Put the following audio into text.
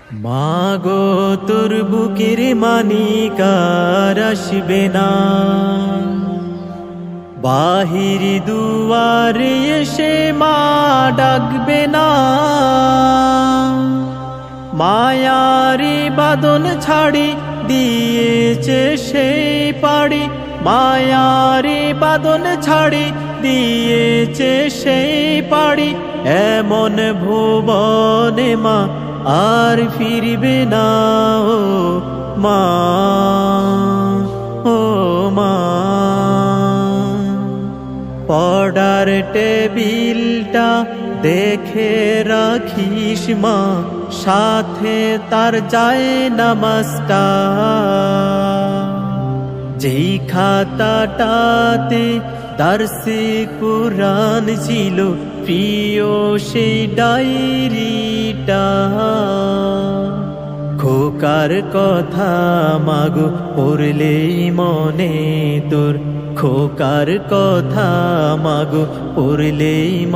মাগো তোর বুকের মানিকার আসবে না, বাহির দুয়ারে এসে মা ডাকবে না। মায়ারি বাদন ছাড়ি দিয়েছে সেই পাড়ি, মায়ারি বাদন ছাড়ি দিয়েছে সেই পাড়ি। এমন ভুবনে মা আর ফিরবে না, ও মা, ও মা। পড়ার টেবিলটা দেখে রাখিস মা, সাথে তার যায় নামাজটা। যেই খাতাটাতে দারসে কুরআন ছিল, প্রিয় সেই ডায়েরিটা। খোকার কথা মাগো পড়লেই মনে তোর, খোকার কথা মাগো পড়লেই